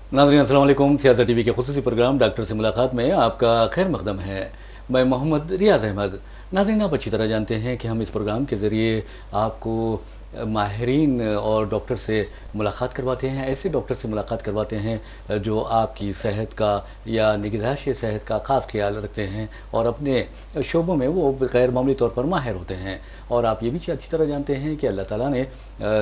नाज़रीन अस्सलाम वालेकुम। सियासत टीवी के खुसूसी प्रोग्राम डॉक्टर से मुलाकात में आपका खैर मकदम है। मैं मोहम्मद रियाज अहमद। नाज़रीन, आप अच्छी तरह जानते हैं कि हम इस प्रोग्राम के ज़रिए आपको माहिरीन और डॉक्टर से मुलाकात करवाते हैं, ऐसे डॉक्टर से मुलाकात करवाते हैं जो आपकी सेहत का या निगहदाश्त सेहत का ख़ास ख्याल रखते हैं और अपने शोबों में वो गैर मामूली तौर पर माहिर होते हैं। और आप ये भी अच्छी तरह जानते हैं कि अल्लाह ताला ने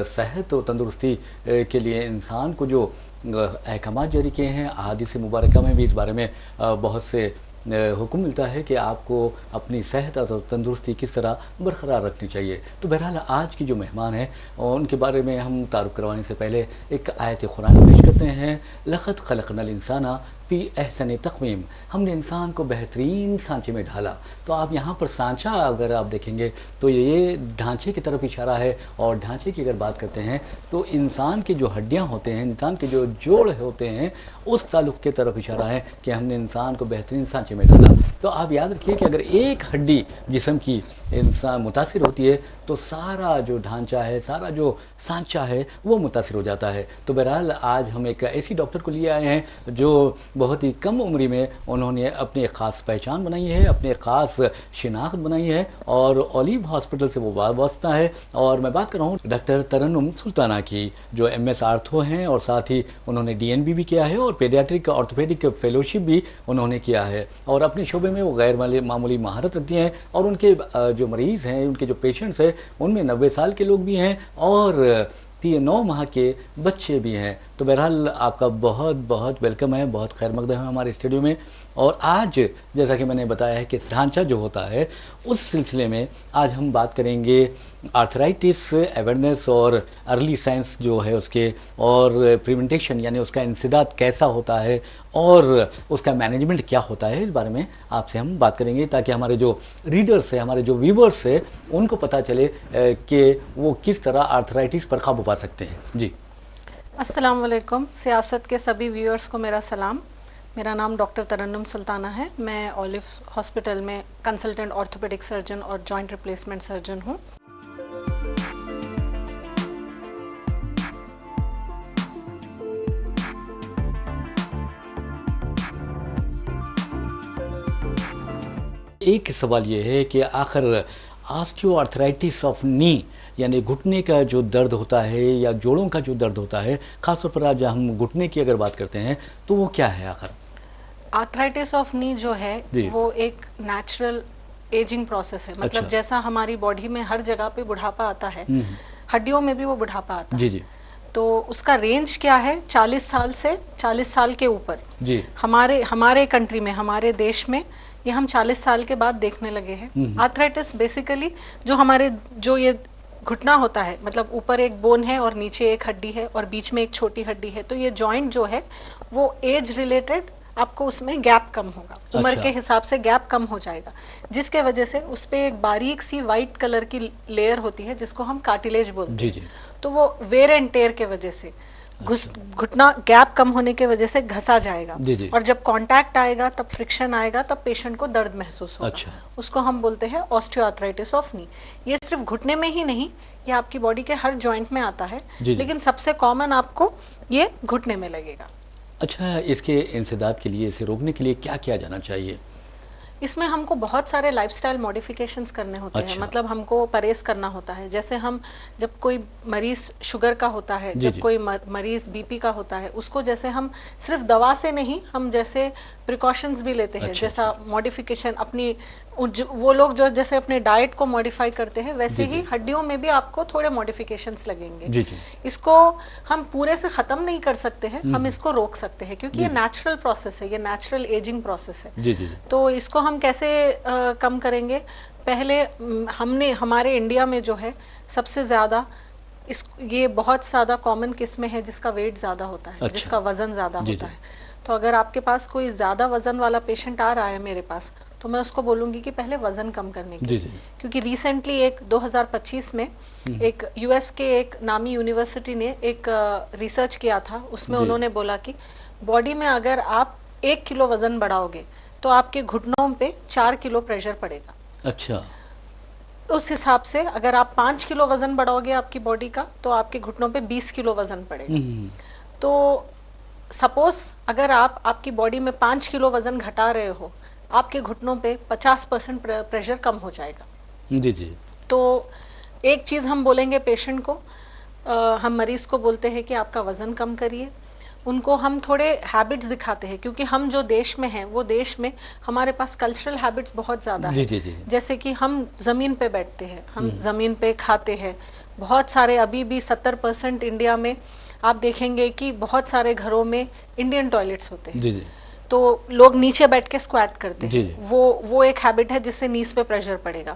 सेहत और तंदुरुस्ती के लिए इंसान को जो अहकामात जारी किए हैं, अहादीस मुबारका में भी इस बारे में बहुत से हुक्म मिलता है कि आपको अपनी सेहत और तंदुरुस्ती किस तरह बरकरार रखनी चाहिए। तो बहरहाल आज की जो मेहमान हैं उनके बारे में हम तारुफ करवाने से पहले एक आयत कुरानी पेश करते हैं। लक़द ख़लक़नल इंसाना फ़ी अहसन तक़वीम, हमने इंसान को बेहतरीन सांचे में ढाला। तो आप यहाँ पर सांचा अगर आप देखेंगे तो ये ढांचे की तरफ इशारा है। और ढांचे की अगर बात करते हैं तो इंसान की जो हड्डियाँ होते हैं, इंसान के जो जोड़ होते हैं, उस ताल्लुक़ की तरफ इशारा है कि हमने इंसान को बेहतरीन सांचे में डाला। तो आप याद रखिए कि अगर एक हड्डी जिस्म की इंसान मुतासिर होती है तो सारा जो ढांचा है, सारा जो सांचा है वो मुतासिर हो जाता है। तो बहरहाल आज हम एक ऐसी डॉक्टर को लिए आए हैं जो बहुत ही कम उम्र में उन्होंने अपनी एक ख़ास पहचान बनाई है, अपनी एक ख़ास शिनाख्त बनाई है और ओलिव हॉस्पिटल से वो वाबस्ता है। और मैं बात कर रहा हूँ डॉक्टर तरन्नुम सुल्ताना की, जो MS आर्थो हैं और साथ ही उन्होंने DNB भी किया है और पेडियाट्रिक ऑर्थोपेडिक फेलोशिप भी उन्होंने किया है। और अपने शोबे में वो गैर मामूली महारत रखती हैं और उनके जो मरीज़ हैं, उनके जो पेशेंट्स हैं, उनमें 90 साल के लोग भी हैं और 9 माह के बच्चे भी हैं। तो बहरहाल आपका बहुत बहुत वेलकम है, बहुत खैर मकदम है हमारे स्टूडियो में। और आज जैसा कि मैंने बताया है कि ढांचा जो होता है उस सिलसिले में आज हम बात करेंगे आर्थराइटिस अवेयरनेस और अर्ली साइंस जो है उसके, और प्रिवेंटेशन यानी उसका इंसदाद कैसा होता है और उसका मैनेजमेंट क्या होता है, इस बारे में आपसे हम बात करेंगे ताकि हमारे जो रीडर्स हैं, हमारे जो व्यूवर्स हैं, उनको पता चले कि वो किस तरह आर्थराइटिस पर काबू पा सकते हैं। जी अस्सलाम वालेकुम। सियासत के सभी व्यूअर्स को मेरा सलाम। मेरा नाम डॉक्टर तरन्नुम सुल्ताना है। मैं ओलिव हॉस्पिटल में कंसल्टेंट ऑर्थोपेडिक सर्जन और जॉइंट रिप्लेसमेंट सर्जन हूँ। एक सवाल ये है कि आखिर ऑस्टियोआर्थराइटिस ऑफ नी यानी घुटने का जो दर्द होता है या जोड़ों का जो दर्द होता है, ख़ासतौर पर आज हम घुटने की अगर बात करते हैं तो वो क्या है आखिर? आर्थराइटिस ऑफ नी जो है वो एक नेचुरल एजिंग प्रोसेस है। मतलब जैसा हमारी बॉडी में हर जगह पे बुढ़ापा आता है, हड्डियों में भी वो बुढ़ापा आता है। तो उसका रेंज क्या है? 40 साल से 40 साल के ऊपर। जी हमारे कंट्री में, हमारे देश में ये हम 40 साल के बाद देखने लगे हैं। आर्थराइटिस बेसिकली जो ये घुटना होता है, मतलब ऊपर एक बोन है और नीचे एक हड्डी है और बीच में एक छोटी हड्डी है। तो ये जॉइंट जो है वो एज रिलेटेड आपको उसमें गैप कम होगा, उम्र के हिसाब से गैप कम हो जाएगा, जिसके वजह से उस पर एक बारीक सी वाइट कलर की लेयर होती है जिसको हम कार्टिलेज बोलते हैं। तो वो वेयर एंड टेयर के वजह से घुटना गैप कम होने के वजह से घसा जाएगा और जब कांटेक्ट आएगा तब फ्रिक्शन आएगा, तब पेशेंट को दर्द महसूस होगा। उसको हम बोलते हैं ऑस्टियोआर्थराइटिस ऑफ नी। ये सिर्फ घुटने में ही नहीं, ये आपकी बॉडी के हर जॉइंट में आता है, लेकिन सबसे कॉमन आपको ये घुटने में लगेगा। अच्छा, इसके इंसदाद के लिए, इसे रोकने के लिए क्या किया जाना चाहिए? इसमें हमको बहुत सारे लाइफस्टाइल मॉडिफिकेशंस करने होते हैं। मतलब हमको परहेज करना होता है। जैसे हम जब कोई मरीज शुगर का होता है, जब कोई मरीज BP का होता है, उसको जैसे हम सिर्फ दवा से नहीं, हम जैसे प्रिकॉशंस भी लेते हैं। जैसा मॉडिफिकेशन अपनी वो लोग जो जैसे अपने डाइट को मॉडिफाई करते हैं, वैसे ही हड्डियों में भी आपको थोड़े मॉडिफिकेशंस लगेंगे। इसको हम पूरे से ख़त्म नहीं कर सकते हैं, हम इसको रोक सकते हैं क्योंकि ये नेचुरल प्रोसेस है, ये नेचुरल एजिंग प्रोसेस है। तो इसको हम कैसे कम करेंगे? पहले हमारे इंडिया में जो है सबसे ज़्यादा ये बहुत ज़्यादा कॉमन किस्में हैं जिसका वेट ज़्यादा होता है, जिसका वज़न ज़्यादा होता है। तो अगर आपके पास कोई ज़्यादा वज़न वाला पेशेंट आ रहा है मेरे पास, तो मैं उसको बोलूँगी कि पहले वज़न कम करने की। क्योंकि रिसेंटली एक 2025 में एक US के एक नामी यूनिवर्सिटी ने एक रिसर्च किया था। उसमें उन्होंने बोला कि बॉडी में अगर आप 1 किलो वज़न बढ़ाओगे तो आपके घुटनों पे 4 किलो प्रेशर पड़ेगा। अच्छा, उस हिसाब से अगर आप 5 किलो वज़न बढ़ाओगे आपकी बॉडी का, तो आपके घुटनों पे 20 किलो वज़न पड़ेगा। तो सपोज अगर आप आपकी बॉडी में 5 किलो वजन घटा रहे हो, आपके घुटनों पे 50% प्रेशर कम हो जाएगा। जी जी। तो एक चीज़ हम बोलेंगे पेशेंट को, हम मरीज को बोलते हैं कि आपका वज़न कम करिए। उनको हम थोड़े हैबिट्स दिखाते हैं, क्योंकि हम जो देश में हैं वो देश में हमारे पास कल्चरल हैबिट्स बहुत ज़्यादा है। जी जी। जैसे कि हम ज़मीन पे बैठते हैं, हम ज़मीन पे खाते हैं। बहुत सारे अभी भी 70% इंडिया में आप देखेंगे कि बहुत सारे घरों में इंडियन टॉयलेट्स होते हैं। जी जी। तो लोग नीचे बैठ के स्क्वाट करते जी हैं। जी। वो एक हैबिट है जिससे नीज पे प्रेशर पड़ेगा।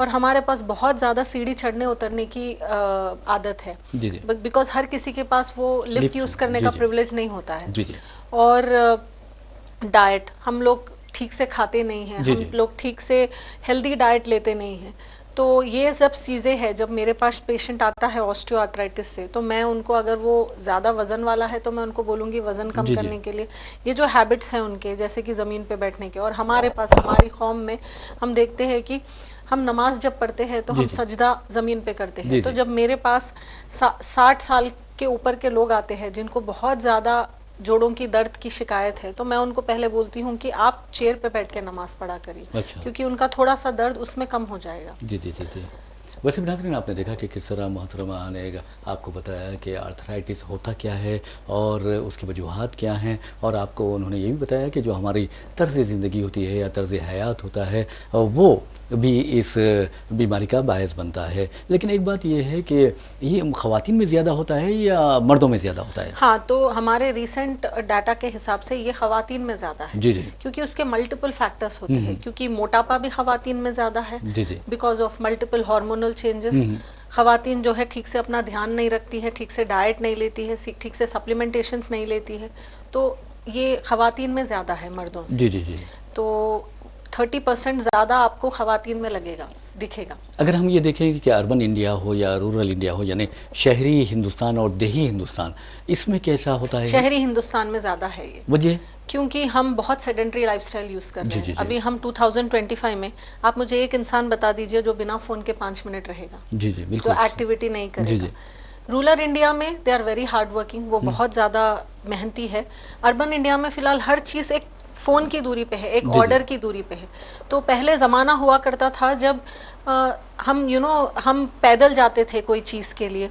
और हमारे पास बहुत ज़्यादा सीढ़ी चढ़ने उतरने की आदत है, जी जी। बिकॉज हर किसी के पास वो लिफ्ट यूज़ करने जी का जी। प्रिविलेज नहीं होता है। जी जी। और डाइट हम लोग ठीक से खाते नहीं हैं, जी हम जी। लोग ठीक से हेल्दी डाइट लेते नहीं हैं। तो ये सब चीज़ें हैं। जब मेरे पास पेशेंट आता है ऑस्टियोआर्थराइटिस से, तो मैं उनको, अगर वो ज़्यादा वज़न वाला है तो मैं उनको बोलूँगी वज़न कम जी जी। करने के लिए ये जो हैबिट्स हैं उनके, जैसे कि ज़मीन पे बैठने के। और हमारे पास हमारी कौम में हम देखते हैं कि हम नमाज जब पढ़ते हैं तो जी हम जी। सजदा ज़मीन पे करते जी हैं। तो जी। जब मेरे पास 60 साल के ऊपर के लोग आते हैं जिनको बहुत ज़्यादा जोड़ों की दर्द की शिकायत है, तो मैं उनको पहले बोलती हूँ कि आप चेयर पे बैठ के नमाज पढ़ा करिए। अच्छा। क्योंकि उनका थोड़ा सा दर्द उसमें कम हो जाएगा। जी जी जी जी। वैसे नाज़रीन, आपने देखा कि किस तरह मोहतरमा ने आपको बताया कि आर्थराइटिस होता क्या है और उसकी वजूहात क्या हैं, और आपको उन्होंने ये भी बताया कि जो हमारी तर्ज़ ज़िंदगी होती है या तर्ज़ हयात होता है वो भी इस बीमारी का बायस बनता है। लेकिन एक बात ये है कि ये ख़वातीन में ज़्यादा होता है या मर्दों में ज़्यादा होता है? हाँ, तो हमारे रिसेंट डाटा के हिसाब से ये ख़वातीन में ज़्यादा है। जी जी। क्योंकि उसके मल्टीपल फैक्टर्स होते हैं। क्योंकि मोटापा भी ख़वातीन में ज़्यादा है, जी जी। Because of multiple hormonal changes. ख़वातीन जो है ठीक से अपना ध्यान नहीं रखती है, ठीक से डाइट नहीं लेती है, ठीक से सप्लीमेंटेशंस नहीं लेती है, तो ये ख़वातीन में ज़्यादा है मर्दों से। जी जी जी। तो 30% ज़्यादा आपको ख़वातीन में लगेगा, दिखेगा। अगर हम ये देखें कि अर्बन इंडिया हो या रूरल इंडिया हो, यानी शहरी हिंदुस्तान और देही हिंदुस्तान, इसमें कैसा होता है? शहरी हिंदुस्तान में ज़्यादा है ये, वजह? क्योंकि हम बहुत सेडेंट्री लाइफस्टाइल यूज़ कर रहे हैं। जी, जी। अभी हम 2025 में, आप मुझे एक इंसान बता दीजिए जो बिना फ़ोन के 5 मिनट रहेगा, जी जी बिल्कुल, जो एक्टिविटी नहीं जी करेगा। जी। रूरल इंडिया में they are very hard working, वो बहुत ज़्यादा मेहनती है। अर्बन इंडिया में फ़िलहाल हर चीज़ एक फ़ोन की दूरी पे है, एक जी, ऑर्डर जी। की दूरी पे है। तो पहले ज़माना हुआ करता था जब हम हम पैदल जाते थे कोई चीज़ के लिए,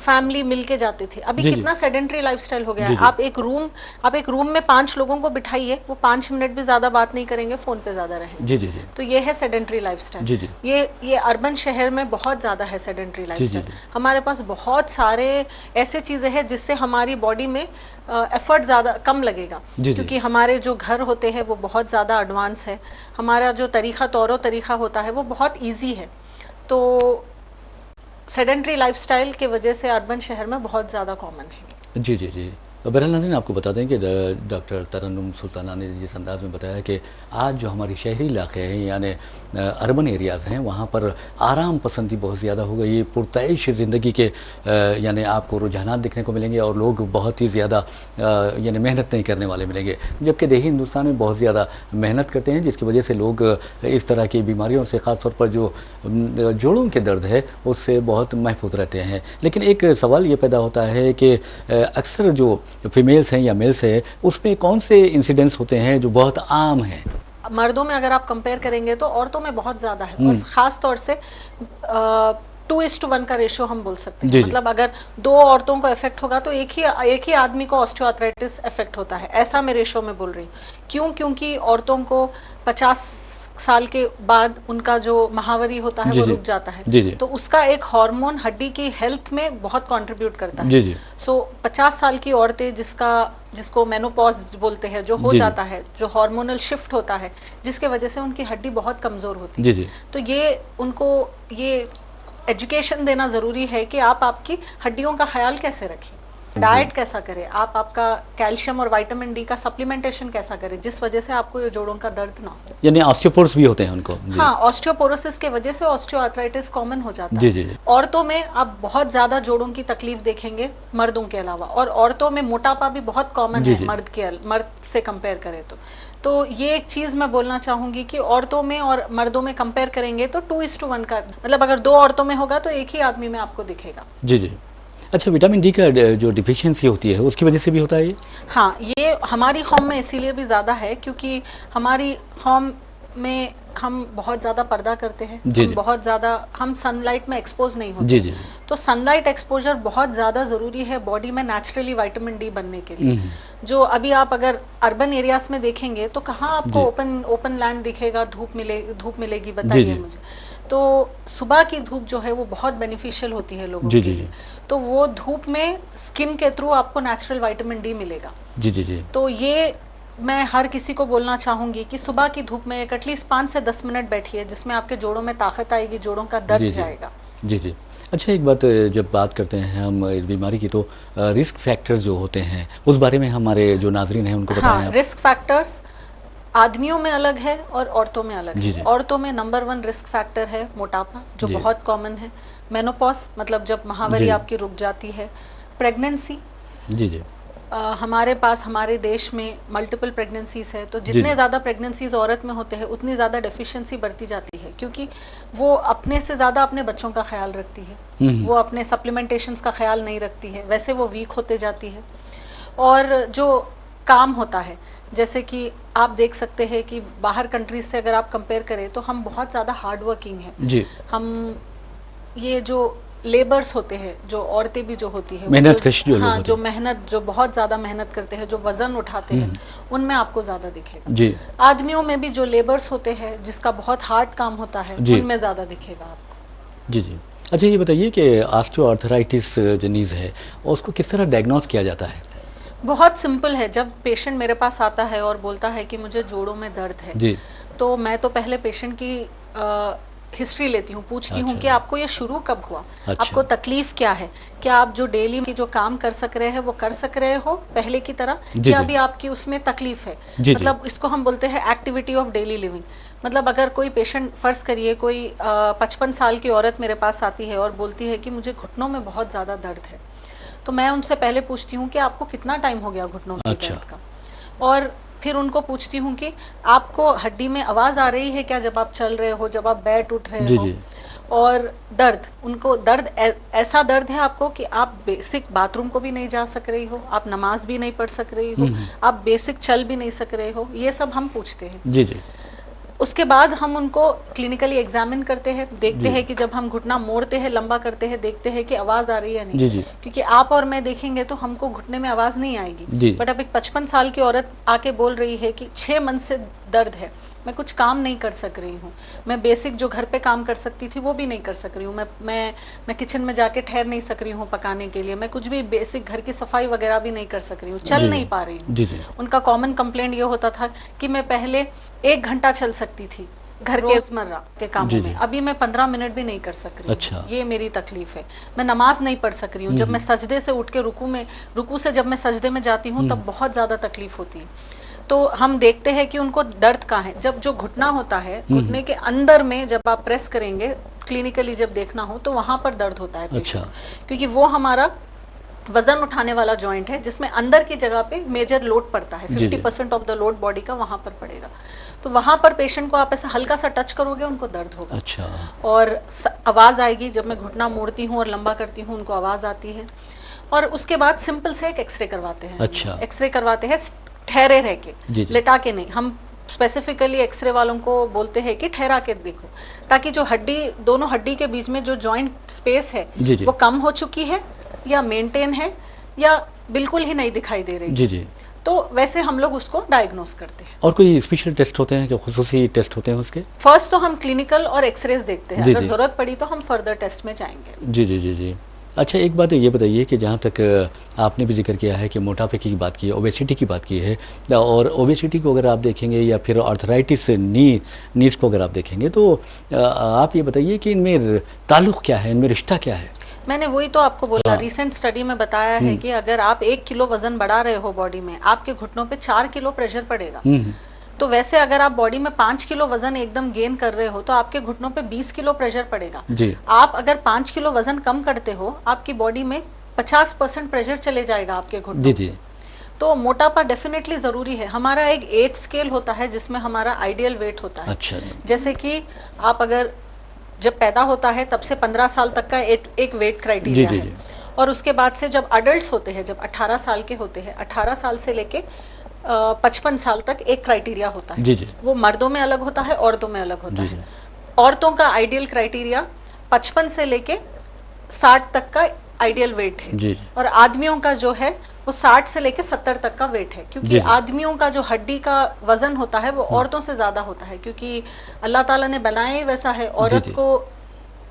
फैमिली मिलके जाते थे। अभी जी, जी। कितना सेडेंट्री लाइफस्टाइल हो गया जी, है। जी। आप एक रूम में 5 लोगों को बिठाइए, वो 5 मिनट भी ज़्यादा बात नहीं करेंगे, फ़ोन पे ज़्यादा रहेंगे। जी जी जी। तो ये है सेडेंट्री लाइफस्टाइल। जी, जी। ये अर्बन शहर में बहुत ज़्यादा है सेडेंट्री लाइफस्टाइल। जी। हमारे पास बहुत सारे ऐसे चीज़ें हैं जिससे हमारी बॉडी में एफर्ट ज़्यादा कम लगेगा। जी, जी। क्योंकि हमारे जो घर होते हैं वो बहुत ज़्यादा एडवांस है, हमारा जो तरीका होता है वो बहुत ईजी है। तो सेडेंट्री लाइफस्टाइल के वजह से अर्बन शहर में बहुत ज़्यादा कॉमन है। जी जी जी। बहरहाल नाज़रीन, आपको बता दें कि डॉक्टर तरन्नुम सुल्ताना ने जिस अंदाज़ में बताया कि आज जो हमारी शहरी इलाके हैं यानी अर्बन एरियाज़ हैं, वहाँ पर आराम पसंदी बहुत ज़्यादा हो गई है, पुरतैश ज़िंदगी के यानी आपको रुझानात देखने को मिलेंगे और लोग बहुत ही ज़्यादा यानी मेहनत नहीं करने वाले मिलेंगे, जबकि देही हिंदुस्तान में बहुत ज़्यादा मेहनत करते हैं, जिसकी वजह से लोग इस तरह की बीमारियों से, ख़ास तौर पर जो जोड़ों के दर्द है उससे बहुत महफूज रहते हैं। लेकिन एक सवाल ये पैदा होता है कि अक्सर जो फीमेल्स हैं या मेल्स हैं, उसमें कौन से इंसिडेंट्स होते हैं जो बहुत आम हैं? मर्दों में अगर आप कंपेयर करेंगे तो औरतों में बहुत ज़्यादा है, और ख़ास तौर से 2:1 का रेशो हम बोल सकते हैं। मतलब अगर 2 औरतों को इफेक्ट होगा तो एक ही आदमी को ऑस्टियोआर्थराइटिस इफेक्ट होता है, ऐसा मैं रेशो में बोल रही हूँ। क्यों? क्योंकि औरतों को 50 साल के बाद उनका जो महावरी होता है वो रुक जाता है। जी जी। तो उसका एक हार्मोन हड्डी की हेल्थ में बहुत कंट्रीब्यूट करता है। जी जी। सो 50 साल की औरतें जिसको मेनोपॉज बोलते हैं, जो हो जाता है, जो हार्मोनल शिफ्ट होता है, जिसके वजह से उनकी हड्डी बहुत कमज़ोर होती है। जी जी। तो उनको ये एजुकेशन देना ज़रूरी है कि आप आपकी हड्डियों का ख्याल कैसे रखें, डाइट कैसा करें, आप आपका कैल्शियम और विटामिन डी का सप्लीमेंटेशन कैसा करें, जिस वजह से आपको ये जोड़ों का दर्द ना हो। यानी ऑस्टियोपोरोसिस भी होते हैं उनको? हाँ, ऑस्टियोपोरोसिस के वजह से ऑस्टियोआर्थराइटिस कॉमन हो जाता है। जी जी। औरतों में आप बहुत ज़्यादा जोड़ों की तकलीफ देखेंगे मर्दों के अलावा, और औरतों में मोटापा भी बहुत कॉमन है मर्द से कंपेयर करें तो ये एक चीज़ मैं बोलना चाहूँगी कि औरतों में और मर्दों में कंपेयर करेंगे तो 2:1 का, मतलब अगर 2 औरतों में होगा तो एक ही आदमी में आपको दिखेगा। जी जी। अच्छा, विटामिन डी का जो डिफिशियंसी होती है उसकी वजह से भी होता है ये? हाँ, ये हमारी कौम में इसीलिए भी ज़्यादा है क्योंकि हमारी कौम में हम बहुत ज़्यादा पर्दा करते हैं, हम बहुत ज़्यादा हम सनलाइट में एक्सपोज नहीं होते। जी जी। तो सनलाइट एक्सपोजर बहुत ज़्यादा ज़रूरी है बॉडी में नेचुरली विटामिन डी बनने के लिए। जो अभी आप अगर अर्बन एरियाज में देखेंगे तो कहाँ आपको ओपन लैंड दिखेगा, धूप मिलेगी, बताइए मुझे। तो सुबह की धूप जो है वो बहुत बेनिफिशियल होती है लोगों के लिए। तो वो धूप में स्किन के थ्रू आपको नेचुरल विटामिन डी मिलेगा। जी जी जी। तो ये मैं हर किसी को बोलना चाहूँगी कि सुबह की धूप में एटलीस्ट 5 से 10 मिनट बैठिए, जिसमें आपके जोड़ों में ताकत आएगी, जोड़ों का दर्द जाएगा। जी जी। अच्छा, एक बात, जब बात करते हैं हम इस बीमारी की तो रिस्क फैक्टर्स जो होते हैं उस बारे में हमारे जो नाजरीन हैं उनको बताएं। हाँ, रिस्क फैक्टर्स आदमियों में अलग है और औरतों में अलग है। औरतों में नंबर 1 रिस्क फैक्टर है मोटापा, जो बहुत कॉमन है। मेनोपॉज मतलब जब महावरी आपकी रुक जाती है। प्रेगनेंसी, जी जी, हमारे पास हमारे देश में मल्टीपल प्रेगनेंसीज है, तो जितने ज़्यादा प्रेगनेंसीज औरत में होते हैं उतनी ज़्यादा डेफिशिएंसी बढ़ती जाती है, क्योंकि वो अपने से ज़्यादा अपने बच्चों का ख्याल रखती है, वो अपने सप्लीमेंटेशंस का ख्याल नहीं रखती है, वैसे वो वीक होते जाती है। और जो काम होता है, जैसे कि आप देख सकते हैं कि बाहर कंट्रीज से अगर आप कंपेयर करें तो हम बहुत ज़्यादा हार्ड वर्किंग हैं। हम ये जो लेबर्स होते हैं, जो औरतें भी जो होती है, मेहनत कश जो हाँ, जो मेहनत, जो बहुत ज़्यादा मेहनत करते हैं, जो वजन उठाते हैं, उनमें आपको ज़्यादा दिखेगा। जी। आदमियों में भी जो लेबर्स होते हैं, जिसका बहुत हार्ड काम होता है, उनमें ज़्यादा दिखेगा आपको। जी जी। अच्छा, ये बताइए कि ऑस्टियोआर्थराइटिस जो नीज है उसको किस तरह डायग्नोस किया जाता है? बहुत सिंपल है। जब पेशेंट मेरे पास आता है और बोलता है कि मुझे जोड़ों में दर्द है, जी, तो मैं तो पहले पेशेंट की हिस्ट्री लेती हूँ, पूछती हूँ कि आपको ये शुरू कब हुआ, आपको तकलीफ क्या है, क्या आप जो डेली की जो काम कर सक रहे हैं वो कर सक रहे हो पहले की तरह, या अभी आपकी उसमें तकलीफ है। मतलब इसको हम बोलते हैं एक्टिविटी ऑफ डेली लिविंग। मतलब अगर कोई पेशेंट, फर्ज करिए कोई 55 साल की औरत मेरे पास आती है और बोलती है कि मुझे घुटनों में बहुत ज़्यादा दर्द है, तो मैं उनसे पहले पूछती हूँ कि आपको कितना टाइम हो गया घुटनों में दर्द का, और फिर उनको पूछती हूँ कि आपको हड्डी में आवाज़ आ रही है क्या जब आप चल रहे हो, जब आप बैठ उठ रहे हो। और दर्द, उनको दर्द ऐसा दर्द है आपको कि आप बेसिक बाथरूम को भी नहीं जा सक रही हो, आप नमाज भी नहीं पढ़ सक रही हो, आप बेसिक चल भी नहीं सक रहे हो, ये सब हम पूछते हैं। जी जी। उसके बाद हम उनको क्लिनिकली एग्जामिन करते हैं, देखते हैं कि जब हम घुटना मोड़ते हैं, लंबा करते हैं, देखते हैं कि आवाज़ आ रही है नहीं। जी। क्योंकि आप और मैं देखेंगे तो हमको घुटने में आवाज़ नहीं आएगी, बट अब एक 55 साल की औरत आके बोल रही है कि 6 मंथ से दर्द है, मैं कुछ काम नहीं कर सक रही हूँ, मैं बेसिक जो घर पे काम कर सकती थी वो भी नहीं कर सक रही हूँ, मैं किचन में जाके ठहर नहीं सक रही हूँ पकाने के लिए, मैं कुछ भी बेसिक घर की सफाई वगैरह भी नहीं कर सक रही हूँ, चल नहीं पा रही हूँ। उनका कॉमन कंप्लेंट ये होता था कि मैं पहले 1 घंटा चल सकती थी घर के रोजमर्रा के कामों में, अभी मैं 15 मिनट भी नहीं कर सक रही। अच्छा। ये मेरी तकलीफ है। मैं नमाज नहीं पढ़ सक रही हूँ, जब मैं सजदे से उठ के रुकू से जब मैं सजदे में जाती हूँ तब बहुत ज़्यादा तकलीफ होती है। तो हम देखते हैं कि उनको दर्द कहाँ है। जब जो घुटना होता है, घुटने के अंदर में जब आप प्रेस करेंगे, क्लिनिकली जब देखना हो तो वहाँ पर दर्द होता है। अच्छा। क्योंकि वो हमारा वजन उठाने वाला जॉइंट है, जिसमें अंदर की जगह पे मेजर लोड पड़ता है, 50% ऑफ द लोड बॉडी का वहाँ पर पड़ेगा। तो वहाँ पर पेशेंट को आप ऐसा हल्का सा टच करोगे, उनको दर्द होगा। अच्छा। और आवाज़ आएगी, जब मैं घुटना मोड़ती हूँ और लंबा करती हूँ उनको आवाज़ आती है। और उसके बाद सिंपल से एक एक्सरे करवाते हैं। अच्छा। एक्सरे करवाते हैं ठहरे रह के, लेटा के नहीं। हम स्पेसिफिकली एक्सरे वालों को बोलते हैं कि ठहरा के देखो, ताकि जो दोनों हड्डी के बीच में जो जॉइंट स्पेस है वो कम हो चुकी है या मेंटेन है या बिल्कुल ही नहीं दिखाई दे रही। जी जी। तो वैसे हम लोग उसको डायग्नोस करते हैं। और कोई स्पेशल टेस्ट होते हैं, क्या खुसूसी टेस्ट होते हैं उसके? फर्स्ट तो हम क्लिनिकल और एक्सरेज देखते हैं, अगर जरूरत पड़ी तो हम फर्दर टेस्ट में जाएंगे। जी जी जी जी। अच्छा, एक बात ये बताइए कि जहाँ तक आपने भी जिक्र किया है कि मोटापे की बात की है, ओबेसिटी की बात की है, और ओबेसिटी को अगर आप देखेंगे या फिर आर्थराइटिस नीज को अगर आप देखेंगे तो आप ये बताइए कि इनमें ताल्लुक़ क्या है, इनमें रिश्ता क्या है? मैंने वही तो आपको बोला, रिसेंट स्टडी में बताया है कि अगर आप 1 किलो वजन बढ़ा रहे हो बॉडी में, आपके घुटनों पे 4 किलो प्रेशर पड़ेगा। तो वैसे अगर आप बॉडी में 5 किलो वजन एकदम गेन कर रहे हो तो आपके घुटनों पे 20 किलो प्रेशर पड़ेगा। जी। आप अगर 5 किलो वजन कम करते हो, आपकी बॉडी में 50% प्रेशर चले जाएगा आपके घुटनों। जी जी। तो मोटापा डेफिनेटली जरूरी है। हमारा एक एज स्केल होता है जिसमें हमारा आइडियल वेट होता है। अच्छा। जैसे कि आप अगर जब पैदा होता है तब से 15 साल तक का एक वेट क्राइटेरिया है, और उसके बाद से जब अडल्ट होते हैं, जब 18 साल के होते हैं, 18 साल से लेके 55 साल तक एक क्राइटेरिया होता है। जी जी। वो मर्दों में अलग होता है, औरतों में अलग होता जी है। जी। औरतों का आइडियल क्राइटेरिया 55 से लेके 60 तक का आइडियल वेट है। जी जी। और आदमियों का जो है वो 60 से लेके 70 तक का वेट है, क्योंकि जी जी। आदमियों का जो हड्डी का वजन होता है वो औरतों से ज्यादा होता है, क्योंकि अल्लाह ताला ने बनाया ही वैसा है, औरत जी। को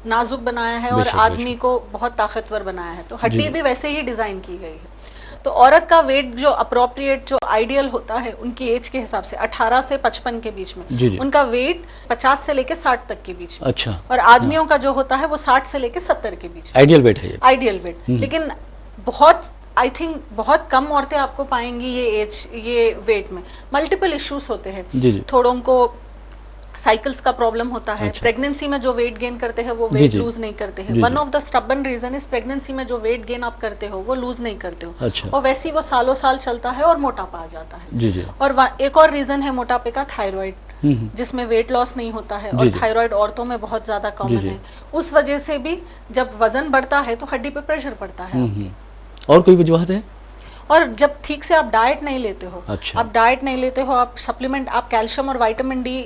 नाजुक बनाया है और बेशक, आदमी बेशक। को बहुत ताकतवर बनाया है, तो जी हड्डी जी। भी वैसे ही डिजाइन की गई है। तो औरत का वेट जो अप्रोप्रिएट, जो आइडियल होता है उनकी एज के हिसाब से 18 से 55 के बीच में, जी जी। उनका वेट 50 से लेके 60 तक के बीच में। अच्छा। और आदमियों का जो होता है वो 60 से लेके 70 के बीच में आइडियल वेट है ये। Ideal weight. लेकिन बहुत, आई थिंक बहुत कम औरतें आपको पाएंगी ये वेट में। मल्टीपल इश्यूज होते हैं। जी जी। थोड़ों को साइकिल्स का प्रॉब्लम होता है। अच्छा। प्रेगनेंसी में जो वेट गेन करते हैं वो जी वेट जी। लूज नहीं करते हैं। जी वन जी। Of the stubborn reason is pregnancy में जो वेट गेन आप करते हो वो लूज नहीं करते हो। अच्छा। और वैसे ही वो सालों साल चलता है और मोटापा आ जाता है। जी जी। और एक और रीजन है मोटापे का, थायराइड, जिसमें वेट लॉस नहीं होता है। जी और जी। थायराइड औरतों में बहुत ज्यादा जी कॉमन जी। है। उस वजह से भी जब वजन बढ़ता है तो हड्डी पे प्रेशर पड़ता है आपकी। और कोई वजूहत है? और जब ठीक से आप डाइट नहीं लेते हो, अच्छा। आप डाइट नहीं लेते हो, आप सप्लीमेंट, आप कैल्शियम और विटामिन डी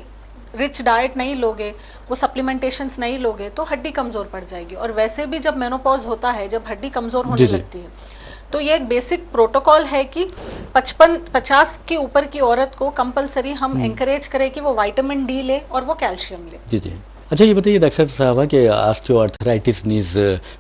रिच डाइट नहीं लोगे, वो सप्लीमेंटेशंस नहीं लोगे, तो हड्डी कमज़ोर पड़ जाएगी। और वैसे भी जब मेनोपॉज होता है, जब हड्डी कमज़ोर होने लगती है, तो ये एक बेसिक प्रोटोकॉल है कि 50 के ऊपर की औरत को कंपलसरी हम एंकरेज करें कि वो विटामिन डी ले और वो कैल्शियम ले। जी जी। अच्छा, ये बताइए डॉक्टर साहब कि ऑस्टियोआर्थराइटिस नीज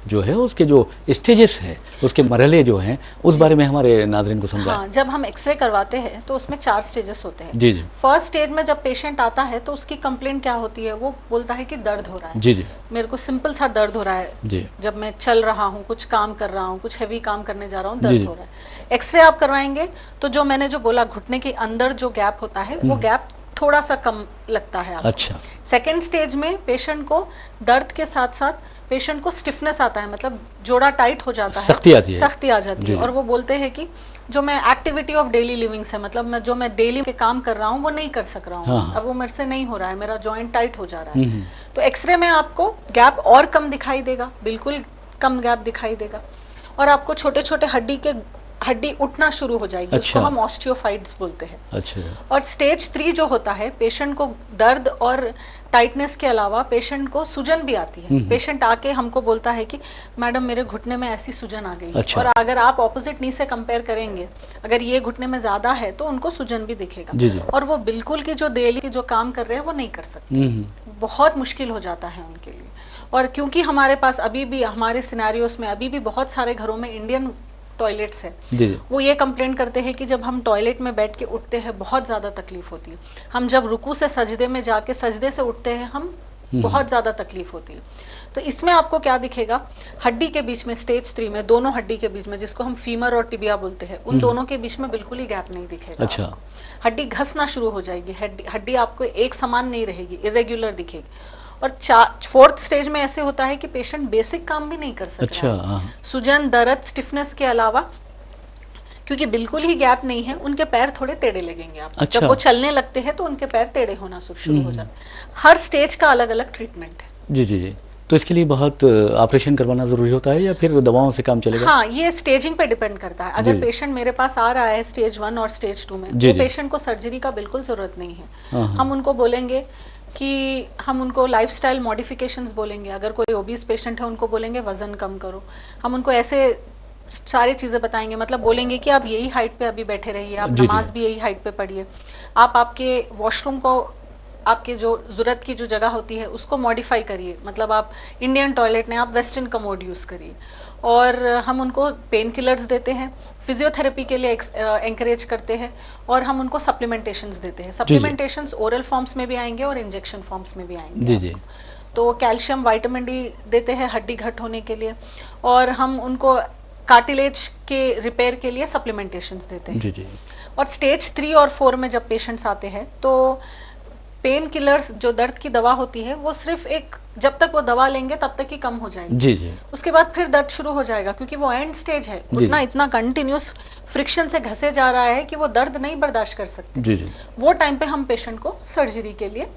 जो है उसके जो स्टेजेस हैं, उसके मरहले जो हैं, उस बारे में हमारे नाज़रीन को समझाएं। हाँ, जब हम एक्सरे करवाते हैं तो उसमें 4 स्टेजेस होते हैं। जी जी। फर्स्ट स्टेज में जब पेशेंट आता है तो उसकी कंप्लेंट क्या होती है, वो बोलता है कि दर्द हो रहा है। जी जी। मेरे को सिंपल सा दर्द हो रहा है जी। जब मैं चल रहा हूँ, कुछ काम कर रहा हूँ, कुछ हैवी काम करने जा रहा हूँ, जी दर्द जी। हो रहा है। एक्सरे आप करवाएंगे तो जो मैंने जो बोला, घुटने के अंदर जो गैप होता है वो गैप थोड़ा सा कम लगता है आपको। अच्छा। सेकेंड स्टेज में पेशेंट को दर्द के साथ साथ पेशेंट को स्टिफनेस आता है, मतलब जोड़ा टाइट हो जाता है, सख्ती आती है। सख्ती आ जाती जी है। जी। और वो बोलते हैं कि जो मैं एक्टिविटी ऑफ डेली लिविंग से, मतलब मैं जो मैं डेली के काम कर रहा हूँ वो नहीं कर सक रहा हूँ। हाँ। अब वो मेरे से नहीं हो रहा है, मेरा जॉइंट टाइट हो जा रहा है। तो एक्सरे में आपको गैप और कम दिखाई देगा, बिल्कुल कम गैप दिखाई देगा। और आपको छोटे छोटे हड्डी उठना शुरू हो जाएगी। अच्छा। उसको हम ऑस्टियोफाइट्स बोलते हैं। अच्छा। और स्टेज 3 जो होता है, पेशेंट को दर्द और टाइटनेस के अलावा पेशेंट को सूजन भी आती है। पेशेंट आके हमको बोलता है कि मैडम मेरे घुटने में ऐसी सूजन आ गई है। अच्छा। और अगर आप ऑपोजिट नी से कंपेयर करेंगे, अगर ये घुटने में ज्यादा है तो उनको सूजन भी दिखेगा। जी जी। और वो बिल्कुल की जो डेली जो काम कर रहे हैं वो नहीं कर सकते, बहुत मुश्किल हो जाता है उनके लिए। और क्योंकि हमारे पास अभी भी, हमारे सिनेरियोस में अभी भी बहुत सारे घरों में इंडियन टॉयलेट्स है, जी जी। वो ये कंप्लेंट करते हैं कि जब हम टॉयलेट में बैठ के उठते हैं बहुत ज़्यादा तकलीफ होती है। हम जब रुकू से सजदे में जाके सजदे से उठते हैं, हम बहुत ज़्यादा तकलीफ होती है। तो इसमें आपको क्या दिखेगा, हड्डी के बीच में स्टेज 3 में, दोनों हड्डी के बीच में, जिसको हम फीमर और टिबिया बोलते हैं, उन दोनों के बीच में बिल्कुल ही गैप नहीं दिखेगा। अच्छा। आपको हड्डी घसना शुरू हो जाएगी, हड्डी आपको एक समान नहीं रहेगी, इरेग्युलर दिखेगी। और 4th स्टेज में ऐसे होता है कि पेशेंट बेसिक काम भी नहीं कर सकता। अच्छा। हाँ। सूजन, दर्द, स्टिफनेस के अलावा, क्योंकि बिल्कुल ही गैप नहीं है, उनके पैर थोड़े टेढ़े लगेंगे आपको। अच्छा। जब वो चलने लगते हैं तो उनके पैर टेढ़े होना शुरू हो जाते हैं। हर स्टेज का अलग अलग ट्रीटमेंट है। जी जी जी। तो इसके लिए बहुत ऑपरेशन करवाना ज़रूरी होता है या फिर दवाओं से काम चलेगा? हाँ, ये स्टेजिंग पे डिपेंड करता है। अगर पेशेंट मेरे पास आ रहा है स्टेज 1 और स्टेज 2 में, तो पेशेंट को सर्जरी का बिल्कुल ज़रूरत नहीं है। हम उनको बोलेंगे कि हम उनको लाइफस्टाइल मॉडिफिकेशंस बोलेंगे। अगर कोई ओबीस पेशेंट है उनको बोलेंगे वजन कम करो। हम उनको ऐसे सारी चीज़ें बताएंगे, मतलब बोलेंगे कि आप यही हाइट पे अभी बैठे रहिए, आप नमाज भी यही हाइट पे पढ़िए, आप आपके वॉशरूम को, आपके जो ज़रूरत की जो जगह होती है उसको मॉडिफाई करिए, मतलब आप इंडियन टॉयलेट ने आप वेस्टर्न कमोड यूज़ करिए। और हम उनको पेन किलर्स देते हैं, फिजियोथेरेपी के लिए एंकरेज करते हैं, और हम उनको सप्लीमेंटेशंस देते हैं। सप्लीमेंटेशंस ओरल फॉर्म्स में भी आएंगे और इंजेक्शन फॉर्म्स में भी आएंगे। जी जी। तो कैल्शियम, विटामिन डी देते हैं हड्डी घट होने के लिए, और हम उनको कार्टिलेज के रिपेयर के लिए सप्लीमेंटेशंस देते हैं। जी जी। और स्टेज 3 और 4 में जब पेशेंट्स आते हैं तो पेन किलर्स, जो दर्द की दवा होती है, वो सिर्फ एक, जब तक वो दवा लेंगे तब तक ही कम हो जाएगी। जी जी। उसके बाद फिर दर्द शुरू हो जाएगा, क्योंकि वो एंड स्टेज है। उतना इतना कंटिन्यूस फ्रिक्शन से घसे जा रहा है कि वो दर्द नहीं बर्दाश्त कर सकते। जी जी। वो टाइम पे हम पेशेंट को सर्जरी के लिए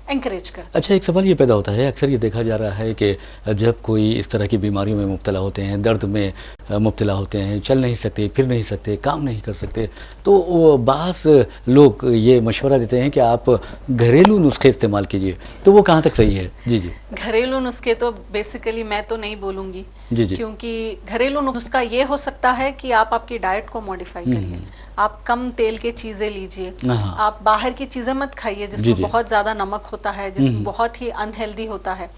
encourage करते हैं। अच्छा, एक सवाल ये पैदा होता है, अक्सर ये देखा जा रहा है कि जब कोई इस तरह की बीमारियों में मुब्तला होते हैं, दर्द में मुब्तला होते हैं, चल नहीं सकते, फिर नहीं सकते, काम नहीं कर सकते, तो बाज़ लोग ये मशवरा देते हैं कि आप घरेलू नुस्खे इस्तेमाल कीजिए, तो वो कहाँ तक सही है? जी जी। घरेलू नुस्खे तो बेसिकली मैं तो नहीं बोलूँगी, जी जी। क्योंकि घरेलू नुस्खा ये हो सकता है कि आप आपकी डाइट को मॉडिफाई करिए, आप कम तेल की चीज़ें लीजिए, आप बाहर की चीज़ें मत खाइए जिसमें बहुत ज़्यादा नमक होता है, जिसमें बहुत ही अनहेल्दी होता है।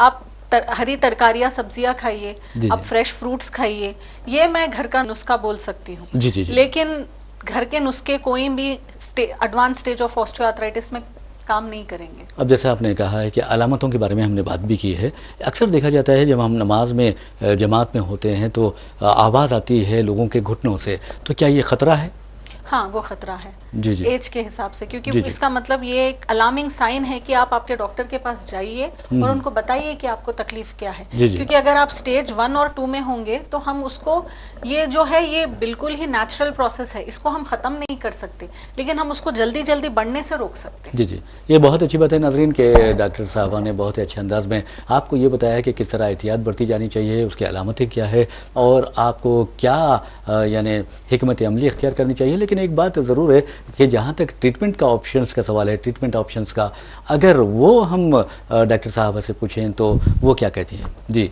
आप हरी तरकारियाँ सब्जियाँ खाइए, आप फ्रेश फ्रूट्स खाइए, ये मैं घर का नुस्खा बोल सकती हूँ। जी जी जी। लेकिन घर के नुस्खे कोई भी एडवांस स्टेज ऑफ ऑस्टियोआर्थराइटिस में काम नहीं करेंगे। अब जैसे आपने कहा है कि अलामतों के बारे में हमने बात भी की है, अक्सर देखा जाता है जब हम नमाज में जमात में होते हैं तो आवाज़ आती है लोगों के घुटनों से, तो क्या ये ख़तरा है? हाँ, वो खतरा है जी जी। एज के हिसाब से, क्योंकि जी जी। इसका मतलब ये एक अलार्मिंग साइन है कि आप आपके डॉक्टर के पास जाइए और उनको बताइए कि आपको तकलीफ क्या है। जी जी। क्योंकि अगर आप स्टेज 1 और 2 में होंगे तो हम उसको, ये जो है ये बिल्कुल ही नेचुरल प्रोसेस है, इसको हम ख़त्म नहीं कर सकते, लेकिन हम उसको जल्दी जल्दी बढ़ने से रोक सकते हैं। जी जी, ये बहुत अच्छी बात है नाज़रीन के डॉक्टर साहबा ने बहुत ही अच्छे अंदाज में आपको ये बताया कि किस तरह एहतियात बरती जानी चाहिए, उसकी अलामतें क्या है और आपको क्या यानी हिकमत अमली इख्तियार करनी चाहिए। लेकिन एक बात ज़रूर है कि जहाँ तक ट्रीटमेंट का ऑप्शंस का सवाल है, ट्रीटमेंट ऑप्शंस का, अगर वो हम डॉक्टर साहबा से पूछें तो वो क्या कहती हैं? जी,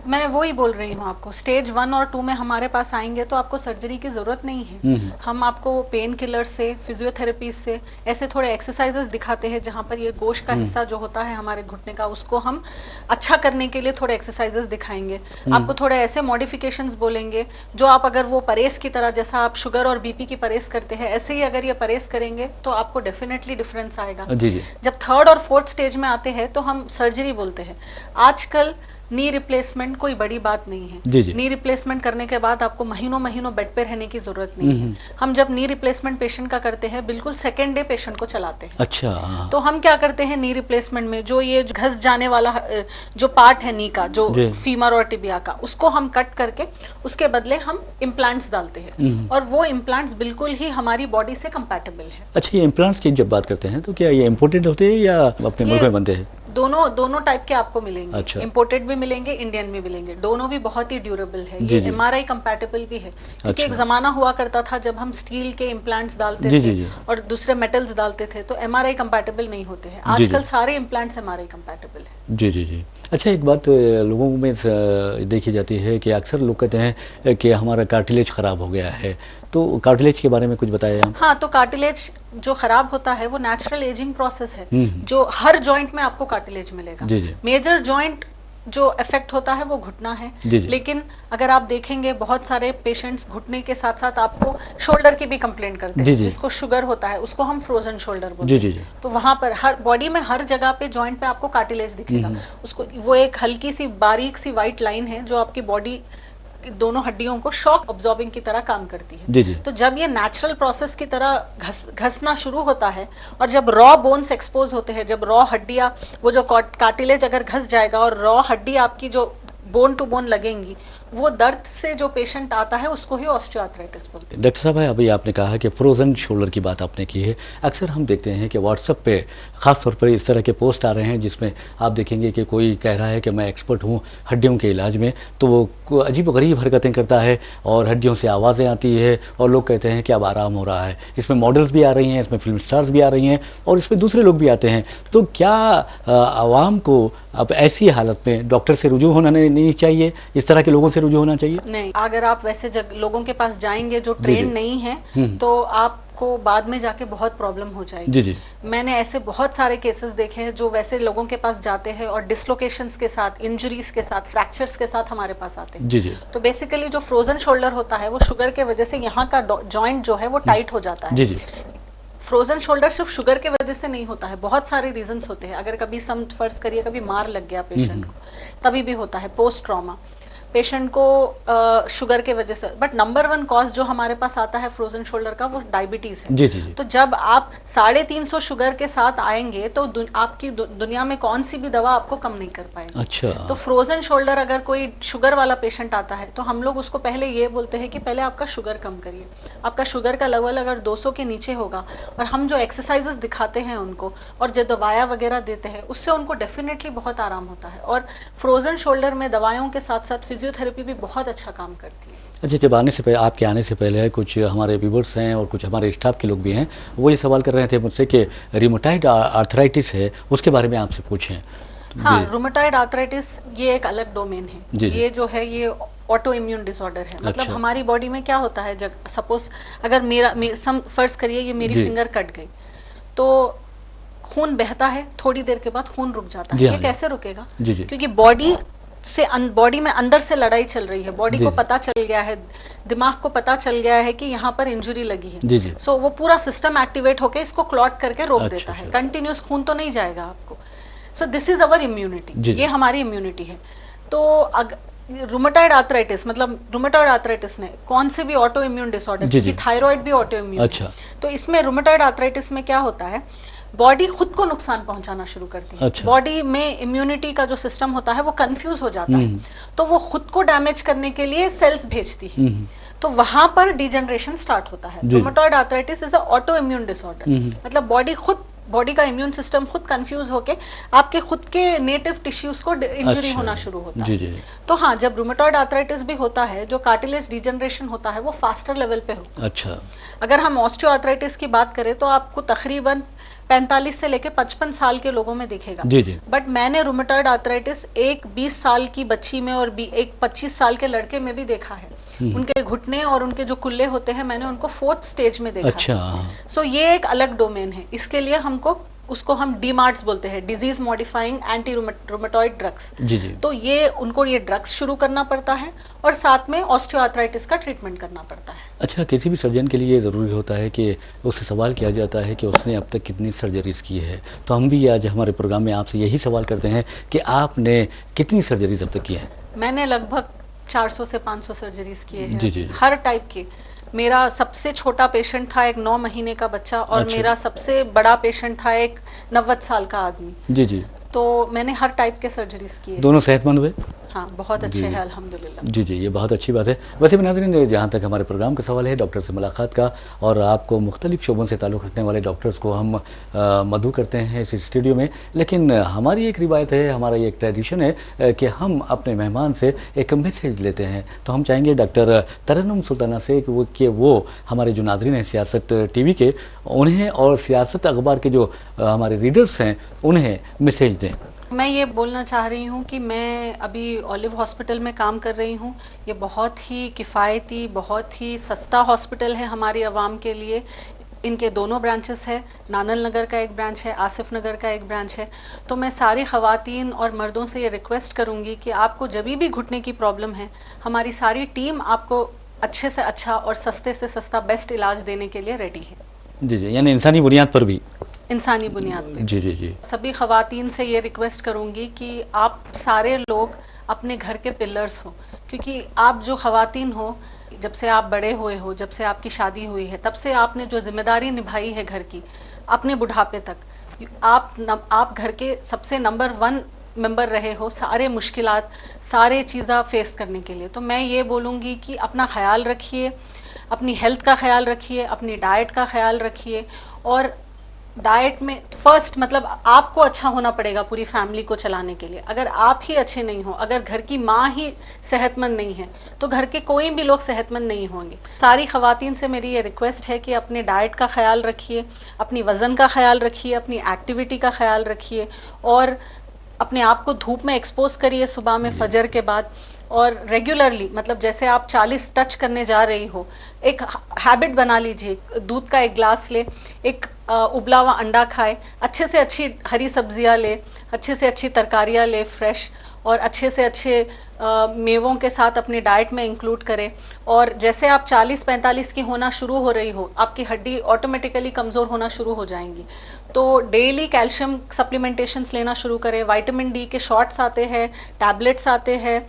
मैं वही बोल रही हूँ आपको, स्टेज 1 और 2 में हमारे पास आएंगे तो आपको सर्जरी की ज़रूरत नहीं है। हम आपको पेन किलर से, फिजियोथेरेपी से, ऐसे थोड़े एक्सरसाइजेस दिखाते हैं जहाँ पर ये गोश का हिस्सा जो होता है हमारे घुटने का, उसको हम अच्छा करने के लिए थोड़े एक्सरसाइजेस दिखाएंगे। आपको थोड़े ऐसे मॉडिफिकेशंस बोलेंगे जो आप, अगर वो परहेज़ की तरह, जैसा आप शुगर और बीपी की परहेज़ करते हैं, ऐसे ही अगर ये परहेज़ करेंगे तो आपको डेफिनेटली डिफरेंस आएगा। जी जी। जब 3rd और 4th स्टेज में आते हैं तो हम सर्जरी बोलते हैं। आजकल नी रिप्लेसमेंट कोई बड़ी बात नहीं है। जी जी। नी रिप्लेसमेंट करने के बाद आपको महीनों महीनों बेड पे रहने की जरूरत नहीं है। हम जब नी रिप्लेसमेंट पेशेंट का करते हैं, बिल्कुल सेकेंड डे पेशेंट को चलाते हैं। अच्छा। तो हम क्या करते हैं नी रिप्लेसमेंट में, जो ये घस जाने वाला जो पार्ट है नी का, जो फीमर और टिबिया का, उसको हम कट करके उसके बदले हम इम्प्लांट्स डालते हैं, और वो इम्प्लांट्स बिल्कुल ही हमारी बॉडी से कंपैटिबल है। अच्छा, ये इम्प्लांट्स की जब बात करते हैं तो क्या ये इम्पोर्टेड होते हैं या अपने मुल्क में बनते हैं? दोनों टाइप के आपको मिलेंगे। अच्छा। इंपोर्टेड भी मिलेंगे, इंडियन भी मिलेंगे, दोनों भी बहुत ही ड्यूरेबल है। ये MRI कंपैटिबल भी है, क्योंकि एक जमाना हुआ करता था जब हम स्टील के इम्प्लांट्स डालते थे और दूसरे मेटल्स डालते थे तो MRI कंपैटिबल नहीं होते हैं। आजकल सारे इम्प्लांट्स MRI कंपैटिबल है। जी जी जी। अच्छा, एक बात लोगों में देखी जाती है कि अक्सर लोग कहते हैं कि हमारा कार्टिलेज ख़राब हो गया है, तो कार्टिलेज के बारे में कुछ बताया आप? हाँ, तो कार्टिलेज जो खराब होता है वो नेचुरल एजिंग प्रोसेस है, जो हर जॉइंट में आपको कार्टिलेज मिलेगा। जी जी। मेजर जॉइंट जो इफेक्ट होता है वो घुटना है। जी जी। लेकिन अगर आप देखेंगे बहुत सारे पेशेंट्स घुटने के साथ साथ आपको शोल्डर की भी कंप्लेंट करते हैं, जिसको शुगर होता है उसको हम फ्रोजन शोल्डर बोलते हैं। तो वहां पर हर बॉडी में हर जगह पे जॉइंट पे आपको कार्टिलेज दिखेगा। उसको, वो एक हल्की सी बारीक सी वाइट लाइन है जो आपकी बॉडी दोनों हड्डियों को शॉक ऑब्जॉर्बिंग की तरह काम करती है। जी जी। तो जब ये नेचुरल प्रोसेस की तरह घसना शुरू होता है और जब रॉ बोन्स एक्सपोज होते हैं, जब रॉ हड्डियां, वो जो कार्टिलेज अगर घस जाएगा और रॉ हड्डी आपकी जो बोन टू बोन लगेंगी, वो दर्द से जो पेशेंट आता है उसको ही ऑस्टियोआर्थराइटिस बोलते हैं। डॉक्टर साहब, अभी आपने कहा कि फ्रोज़न शोल्डर की बात आपने की है। अक्सर हम देखते हैं कि व्हाट्सएप पे ख़ास तौर पर इस तरह के पोस्ट आ रहे हैं जिसमें आप देखेंगे कि कोई कह रहा है कि मैं एक्सपर्ट हूँ हड्डियों के इलाज में, तो वो अजीब व गरीब हरकतें करता है और हड्डियों से आवाज़ें आती है और लोग कहते हैं कि अब आराम हो रहा है। इसमें मॉडल्स भी आ रही हैं, इसमें फिल्म स्टार्स भी आ रही हैं और इसमें दूसरे लोग भी आते हैं। तो क्या आवाम को अब ऐसी हालत में डॉक्टर से रुजू होना नहीं चाहिए, इस तरह के लोगों से रुजू होना चाहिए? नहीं, अगर आप वैसे लोगों के पास जाएंगे जो ट्रेन नहीं है तो आपको बाद में जाके बहुत प्रॉब्लम हो जाएगी। जी जी। मैंने ऐसे बहुत सारे केसेस देखे हैं जो वैसे लोगों के पास जाते हैं और डिसलोकेशंस के साथ, इंजरीज के साथ, फ्रैक्चर्स के साथ हमारे पास आते हैं। जी जी। तो बेसिकली जो फ्रोजन शोल्डर होता है वो शुगर के वजह से यहाँ का जॉइंट जो है वो टाइट हो जाता है। जी जी। फ्रोजन शोल्डर सिर्फ शुगर के वजह से नहीं होता है, बहुत सारे रीजंस होते हैं। अगर कभी फर्ज करिए कभी मार लग गया पेशेंट को, तभी भी होता है। पोस्ट ट्रॉमा, पेशेंट को शुगर के वजह से, बट नंबर 1 कॉज जो हमारे पास आता है फ्रोजन शोल्डर का, वो डायबिटीज है। जी जी जी। तो जब आप 350 शुगर के साथ आएंगे तो आपकी दुनिया में कौन सी भी दवा आपको कम नहीं कर पाएगी। अच्छा। तो फ्रोजन शोल्डर अगर कोई शुगर वाला पेशेंट आता है तो हम लोग उसको पहले ये बोलते हैं कि पहले आपका शुगर कम करिए। आपका शुगर का लेवल अगर 200 के नीचे होगा और हम जो एक्सरसाइजेस दिखाते हैं उनको और जो दवाया वगैरह देते हैं उससे उनको डेफिनेटली बहुत आराम होता है। और फ्रोजन शोल्डर में दवाइयों के साथ साथ फिजियोथेरेपी भी बहुत अच्छा काम करती है। अच्छा, जब आने से पहले, आपके आने से पहले कुछ हमारे व्यूवर्स हैं और कुछ हमारे स्टाफ के लोग भी हैं, वो ये सवाल कर रहे थे मुझसे कि रिमोटाइड आर्थराइटिस है, उसके बारे में आपसे पूछें। हाँ, रूमेटॉइड आर्थराइटिस ये एक अलग डोमेन है। जी जी। ये जो है ये ऑटो इम्यून डिसऑर्डर है। मतलब अच्छा। हमारी बॉडी में क्या होता है, जब सपोज अगर फर्ज करिए ये मेरी फिंगर कट गई तो खून बहता है, थोड़ी देर के बाद खून रुक जाता है। ये कैसे रुकेगा? जी जी। क्योंकि बॉडी में अंदर से लड़ाई चल रही है। बॉडी को पता चल गया है, दिमाग को पता चल गया है कि यहाँ पर इंजरी लगी है। जी जी। सो वो पूरा सिस्टम एक्टिवेट होकर इसको क्लॉट करके रोक देता है। कंटिन्यूस खून तो नहीं जाएगा आपको। So this is our immunity, ये हमारी इम्यूनिटी है। तो रूमेटॉइड आर्थराइटिस, मतलब रूमेटॉइड आर्थराइटिस ने कौन से भी ऑटो इम्यून डिसऑर्डर, क्योंकि थायराइड भी ऑटो इम्यून है। तो इसमें रूमेटॉइड आर्थराइटिस में क्या होता है, बॉडी खुद को नुकसान पहुंचाना शुरू करती है। अच्छा। बॉडी में इम्यूनिटी का जो सिस्टम होता है वो कंफ्यूज हो जाता है, तो वो खुद को डैमेज करने के लिए सेल्स भेजती है। तो वहां पर डिजेनरेशन स्टार्ट होता है। Rheumatoid arthritis is a auto immune disorder, मतलब बॉडी का इम्यून सिस्टम खुद कंफ्यूज होके आपके खुद के नेटिव टिश्यूज को इंजरी होना शुरू होता है। जी। तो हाँ, जब रूमेटॉइड आर्थराइटिस भी होता है, जो कार्टिलेज डिजेनरेशन होता है वो फास्टर लेवल पे होता है। अच्छा। अगर हम ऑस्टियोआर्थराइटिस की बात करें तो आपको तकरीबन 45 से लेकर 55 साल के लोगों में दिखेगा। जी जी। बट मैंने रूमेटॉइड आर्थराइटिस एक 20 साल की बच्ची में और एक 25 साल के लड़के में भी देखा है। उनके घुटने और उनके जो कुल्ले होते हैं, मैंने उनको 4th स्टेज में देखा। अच्छा। सो ये एक अलग डोमेन है। इसके लिए उसको हम डीमार्ट्स बोलते हैं, disease modifying anti rheumatoid drugs. जी जी। तो उनको ये ड्रग्स शुरू करना पड़ता है और साथ में ऑस्टियोआर्थराइटिस का ट्रीटमेंट करना पड़ता है। अच्छा, किसी भी सर्जन के लिए ज़रूरी होता है कि उससे सवाल किया जाता है कि उसने अब तक कितनी सर्जरीज की है। तो हम भी आज हमारे प्रोग्राम में आपसे यही सवाल करते हैं कि आपने कितनी सर्जरीज अब तक की हैं? मैंने लगभग 400 से 500 सर्जरीज किए हैं। जी जी। हर टाइप के। मेरा सबसे छोटा पेशेंट था एक 9 महीने का बच्चा, और अच्छा। मेरा सबसे बड़ा पेशेंट था एक 90 साल का आदमी। जी जी। तो मैंने हर टाइप के सर्जरीज किए। दोनों सेहतमंद हुए? हाँ, बहुत अच्छे हैं अल्हम्दुलिल्लाह। जी जी, ये बहुत अच्छी बात है। वैसे भी नाज़रीन, जहाँ तक हमारे प्रोग्राम का सवाल है डॉक्टर से मुलाकात का, और आपको मुख्तलिफ शोबों से ताल्लुक़ रखने वाले डॉक्टर्स को हम मदऊ करते हैं इस स्टूडियो में, लेकिन हमारी एक रिवायत है, हमारा ये एक ट्रेडिशन है कि हम अपने मेहमान से एक मैसेज लेते हैं। तो हम चाहेंगे डॉक्टर तरन्नुम सुल्ताना से कि वो हमारे जो नाज़रीन हैं सियासत टीवी के, उन्हें और सियासत अखबार के जो हमारे रीडर्स हैं उन्हें मैसेज दें। मैं ये बोलना चाह रही हूँ कि मैं अभी ऑलिव हॉस्पिटल में काम कर रही हूँ। ये बहुत ही किफ़ायती, बहुत ही सस्ता हॉस्पिटल है हमारी आवाम के लिए। इनके दोनों ब्रांचेस है, नानल नगर का एक ब्रांच है, आसिफ नगर का एक ब्रांच है। तो मैं सारी ख़वातीन और मर्दों से ये रिक्वेस्ट करूँगी कि आपको जब भी घुटने की प्रॉब्लम है, हमारी सारी टीम आपको अच्छे से अच्छा और सस्ते से सस्ता बेस्ट इलाज देने के लिए रेडी है। जी जी, यानी इंसानी बुनियाद पर भी? इंसानी बुनियाद पे। जी जी जी। सभी ख़वातीन से ये रिक्वेस्ट करूँगी कि आप सारे लोग अपने घर के पिलर्स हो, क्योंकि आप जो ख़वातीन हो, जब से आप बड़े हुए हो, जब से आपकी शादी हुई है, तब से आपने जो जिम्मेदारी निभाई है घर की, अपने बुढ़ापे तक आप घर के सबसे नंबर 1 मेंबर रहे हो, सारे मुश्किलात, सारे चीज़ें फेस करने के लिए। तो मैं ये बोलूँगी कि अपना ख्याल रखिए, अपनी हेल्थ का ख्याल रखिए, अपनी डाइट का ख्याल रखिए। और डाइट में फर्स्ट मतलब आपको अच्छा होना पड़ेगा पूरी फैमिली को चलाने के लिए। अगर आप ही अच्छे नहीं हो, अगर घर की माँ ही सेहतमंद नहीं है, तो घर के कोई भी लोग सेहतमंद नहीं होंगे। सारी ख़वातीन से मेरी ये रिक्वेस्ट है कि अपने डाइट का ख्याल रखिए, अपनी वज़न का ख्याल रखिए, अपनी एक्टिविटी का ख्याल रखिए, और अपने आप को धूप में एक्सपोज करिए सुबह में फजर के बाद। और रेगुलरली, मतलब जैसे आप 40 टच करने जा रही हो, एक हैबिट बना लीजिए, दूध का एक ग्लास ले, एक उबला हुआ अंडा खाए, अच्छे से अच्छी हरी सब्जियां ले, अच्छे से अच्छी तरकारियां ले फ्रेश, और अच्छे से अच्छे मेवों के साथ अपनी डाइट में इंक्लूड करें। और जैसे आप 40-45 की होना शुरू हो रही हो, आपकी हड्डी ऑटोमेटिकली कमज़ोर होना शुरू हो जाएंगी। तो डेली कैल्शियम सप्लीमेंटेशंस लेना शुरू करें। विटामिन डी के शॉट्स आते हैं, टैबलेट्स आते हैं,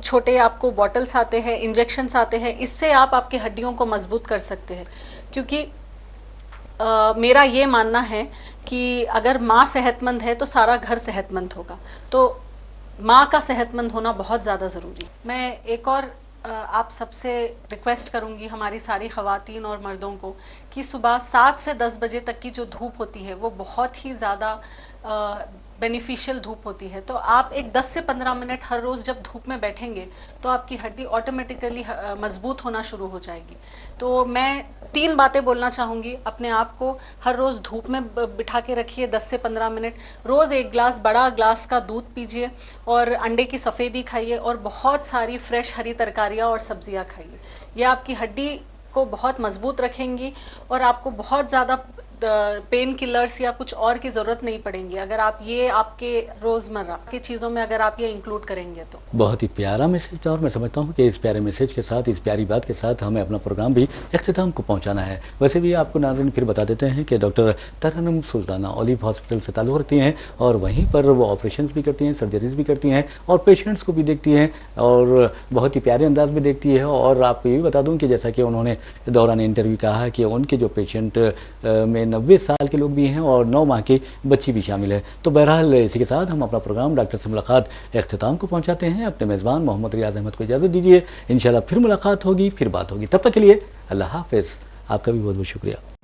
छोटे आपको बॉटल्स आते हैं, इंजेक्शंस आते हैं। इससे आप आपकी हड्डियों को मजबूत कर सकते हैं। क्योंकि मेरा ये मानना है कि अगर माँ सेहतमंद है तो सारा घर सेहतमंद होगा। तो माँ का सेहतमंद होना बहुत ज़्यादा ज़रूरी है। मैं एक और आप सबसे रिक्वेस्ट करूंगी, हमारी सारी ख़वातीन और मर्दों को, कि सुबह 7 से 10 बजे तक की जो धूप होती है वो बहुत ही ज़्यादा बेनिफिशियल धूप होती है। तो आप एक 10 से 15 मिनट हर रोज़ जब धूप में बैठेंगे तो आपकी हड्डी ऑटोमेटिकली मजबूत होना शुरू हो जाएगी। तो मैं 3 बातें बोलना चाहूँगी। अपने आप को हर रोज़ धूप में बिठा के रखिए 10 से 15 मिनट। रोज़ 1 गिलास, बड़ा ग्लास का दूध पीजिए और अंडे की सफ़ेदी खाइए और बहुत सारी फ्रेश हरी तरकारियाँ और सब्जियाँ खाइए। ये आपकी हड्डी को बहुत मजबूत रखेंगी और आपको बहुत ज़्यादा पेन किलर्स या कुछ और की ज़रूरत नहीं पड़ेंगी अगर आप ये आपके रोज़मर्रा की चीज़ों में अगर आप ये इंक्लूड करेंगे तो। बहुत ही प्यारा मैसेज था और मैं समझता हूँ कि इस प्यारे मैसेज के साथ, इस प्यारी बात के साथ हमें अपना प्रोग्राम भी इख्तिताम को पहुँचाना है। वैसे भी आपको नाज़रीन फिर बता देते हैं कि डॉक्टर तरन्नुम सुल्ताना ओलिव हॉस्पिटल से ताल्लुक़ रखती हैं और वहीं पर वो ऑपरेशंस भी करती हैं, सर्जरीज भी करती हैं और पेशेंट्स को भी देखती हैं और बहुत ही प्यारे अंदाज में देखती है। और आपको ये भी बता दूँ कि जैसा कि उन्होंने दौरान इंटरव्यू कहा कि उनके जो पेशेंट में 90 साल के लोग भी हैं और 9 माह की बच्ची भी शामिल है। तो बहरहाल इसी के साथ हम अपना प्रोग्राम डॉक्टर से मुलाकात इख्तिताम को पहुंचाते हैं। अपने मेज़बान मोहम्मद रियाज अहमद को इजाज़त दीजिए। इंशाल्लाह फिर मुलाकात होगी, फिर बात होगी। तब तक के लिए अल्लाह हाफ़िज़। आपका भी बहुत बहुत शुक्रिया।